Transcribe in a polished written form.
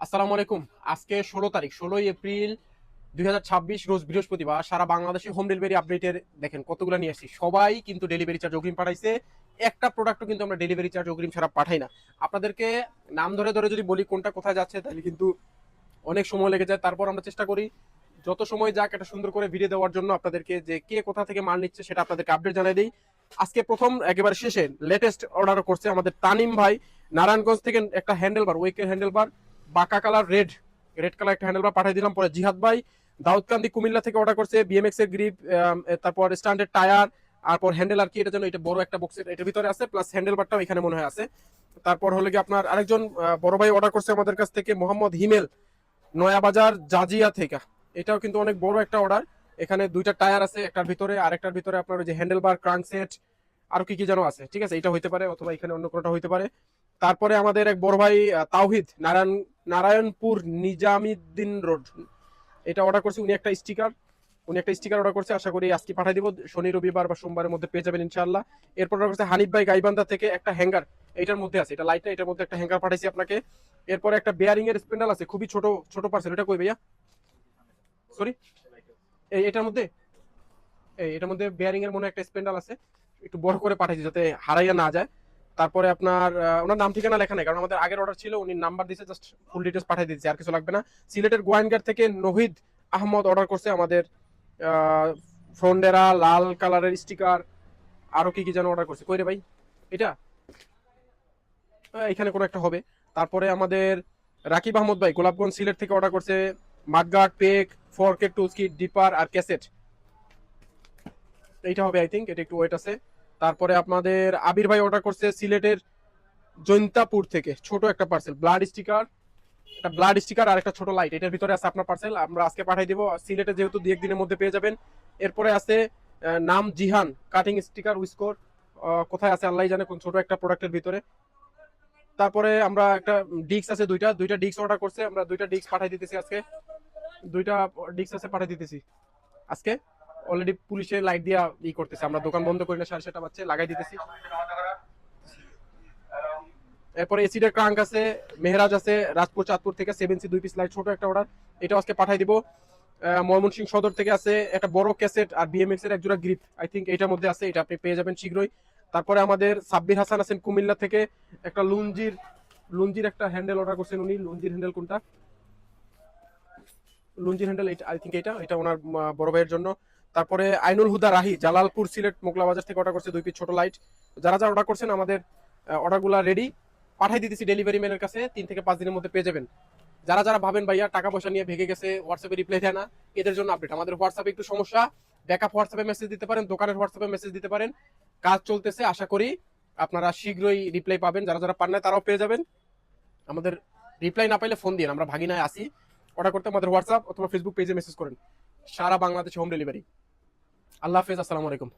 আসসালামু আলাইকুম। আজকে 16 তারিখ, 16 এপ্রিল 2026, রোজ বৃহস্পতিবার। সারা বাংলাদেশে হোম ডেলিভারি আপডেটের দেখেন কতগুলো নিয়ে আসছি। সবাই কিন্তু ডেলিভারি চার্জ অগ্রিম পাঠাইছে। একটা প্রোডাক্টও কিন্তু আমরা ডেলিভারি চার্জ অগ্রিম ছাড়া পাঠাই না। আপনাদেরকে নাম ধরে ধরে যদি বলি কোনটা কোথায় যাচ্ছে, তাহলে কিন্তু অনেক সময় লেগে যায়। তারপর আমরা চেষ্টা করি যত সময় যাক একটা সুন্দর করে ভিডিও দেওয়ার জন্য আপনাদেরকে, যে কে কোথা থেকে মাল নিচ্ছে সেটা আপনাদেরকে আপডেট জানাই দিই। আজকে প্রথম একেবারে শেষে লেটেস্ট অর্ডার করছে আমাদের তানিম ভাই নারায়ণগঞ্জ থেকে। একটা হ্যান্ডেলবার, ওয়েকের হ্যান্ডেলবার, বাঁকা কালার, রেড রেড কালার একটা হ্যান্ডেলবার পাঠিয়ে দিলাম। পরে জিহাদ ভাই দাউদকান্দি কুমিল্লা থেকে অর্ডার করছে বিএমএক্স এর গ্রিপ, তারপর স্ট্যান্ডার্ড টায়ার, তারপর হ্যান্ডেল। আর কি এটা যেন, এটা বড় একটা বক্সের এটার ভিতরে আছে, প্লাস হ্যান্ডেলবারটাও এখানে মনে হয় আছে। তারপর হলো কি আপনার আরেকজন বড় ভাই অর্ডার করছে আমাদের কাছ থেকে, মোহাম্মদ হিমেল, নয়াবাজার জাজিয়া থেকে। এটাও কিন্তু অনেক বড় একটা অর্ডার। এখানে দুইটা টায়ার আছে, একটার ভিতরে আর একটার ভিতরে আপনার ওই যে হ্যান্ডেল বার, ক্রাঙ্ক সেট, আরো কি কি যেন আছে। ঠিক আছে, এটা হইতে পারে অথবা এখানে অন্য কোনোটা হইতে পারে। তারপরে আমাদের এক বড় ভাই তাওহিদ, নারায়ণপুর নিজামুদ্দিন রোড, এটা অর্ডার করছে। উনি একটা স্টিকার অর্ডার করছে। আশা করি আজকে পাঠিয়ে দিব, শনি রবিবার বা সোমবারের মধ্যে পেয়ে যাবেন ইনশাআল্লাহ। এরপর অর্ডার করছে হানিফ ভাই গাইবান্ধা থেকে একটা হ্যাঙ্গার, এটার মধ্যে আছে, এটা লাইটটা, এটার মধ্যে একটা হ্যাঙ্গার পাঠাইছি আপনাকে। এরপরে একটা বেয়ারিং এর স্প্যান্ডেল আছে, খুবই ছোট ছোট পার্সেল। এটা কই ভাইয়া? সরি, এটার মধ্যে, এটার মধ্যে বেয়ারিং এর মনে একটা স্প্যান্ডেল আছে, একটু বড় করে পাঠাইছি যাতে হারাইয়া না যায়। তারপরে আপনার ওনার নাম ঠিকানা লেখা নাই, কারণ আমাদের আগের অর্ডার ছিল, উনি নাম্বার দিয়েছে, জাস্ট ফুল ডিটেলস পাঠিয়ে দিয়েছে, আর কিছু লাগবে না। সিলেটের গোয়াইনগার থেকে নহিদ আহমদ অর্ডার করছে আমাদের ফ্রন্ডেরা লাল কালারের স্টিকার, আরো কি কি যেন অর্ডার করছে। কই রে ভাই এটা? এখানে কোনো একটা হবে। তারপরে আমাদের রাকিব আহমদ ভাই গোলাপগঞ্জ সিলেট থেকে অর্ডার করছে মাঠগার্ড, পেক, ফর্কেট, টুলস কিট, ডিপার আর ক্যাসেট। এইটা হবে আই থিঙ্ক, এটা একটু ওয়েট আছে। তারপরে আপনাদের আবির ভাই অর্ডার করছে সিলেটের জৈন্তাপুর থেকে ছোট একটা পার্সেল, ব্লাড স্টিকার, একটা ব্লাড স্টিকার আর একটা ছোট লাইট, এটার ভিতরে আছে আপনার পার্সেল। আমরা আজকে পাঠিয়ে দিব সিলেটে, যেহেতু দু একদিনের মধ্যে পেয়ে যাবেন। এরপরে আছে নাম জিহান, কাটিং স্টিকার উইস্কোর, কোথায় আছে আল্লাহ জানে, কোন ছোট একটা প্রোডাক্টের ভিতরে। তারপরে আমরা একটা ডিস্ক আছে, দুইটা দুইটা ডিস্ক অর্ডার করছে, আমরা দুইটা ডিস্ক পাঠিয়ে দিতেছি আজকে। দুইটা ডিস্ক আছে, পাঠিয়ে দিতেছি আজকে। অলরেডি পুলিশের লাইট দিয়া করতেছে, আমরা দোকান বন্ধ করি না, 7:30 বাজছে, লাগাই দিতেছি। এরপরে এসিডের ক্রাঙ্ক আছে, মেহরাজ আছে রাজপুর চাঁদপুর থেকে, 7C 2 পিস লাইট, ছোট একটা অর্ডার, এটা আজকে পাঠাই দিব। ময়মনসিংহ সদর থেকে আছে একটা বড় ক্যাসেট আর বিএমএক্স এর একজোড়া গ্রিপ, আই থিঙ্ক এটার মধ্যে আছে, এটা আপনি পেয়ে যাবেন শীঘ্রই। তারপরে আমাদের সাব্বির হাসান আছেন কুমিল্লা থেকে, একটা লুঞ্জির একটা হ্যান্ডেল অর্ডার করছেন উনি। লুঞ্জির হ্যান্ডেল কোনটা? লুঞ্জির হ্যান্ডেল আই থিঙ্ক এটা এটা ওনার বড় ভাইয়ের জন্য। তারপরে আইনুল হুদা রাহি জালালপুর সিলেট মোগলা বাজার থেকে অর্ডার করছে 2 পিস ছোট লাইট। যারা যারা অর্ডার করছেন আমাদের অর্ডারগুলো রেডি, পাঠাই দিতেছি ডেলিভারি ম্যানের কাছে, 3 থেকে 5 দিনের মধ্যে পেয়ে যাবেন। যারা যারা ভাবেন ভাইয়া টাকা পয়সা নিয়ে ভেগে গেছে, হোয়াটসঅ্যাপে রিপ্লাই দেয় না, এদের জন্য আপডেট। আমাদের হোয়াটসঅ্যাপে একটু সমস্যা, ব্যাকআপ হোয়াটসঅ্যাপে মেসেজ দিতে পারেন, দোকানের হোয়াটসঅ্যাপে মেসেজ দিতে পারেন, কাজ চলতেছে, আশা করি আপনারা শীঘ্রই রিপ্লাই পাবেন। যারা যারা পান না তারাও পেয়ে যাবেন। আমাদের রিপ্লাই না পাইলে ফোন দিন, আমরা ভাগিনায় আসি। অর্ডার করতে আমাদের হোয়াটসঅ্যাপ অথবা ফেসবুক পেজে মেসেজ করেন। সারা বাংলাদেশে হোম ডেলিভারি। আল্লাহ হাফেজ, আসসালামু আলাইকুম।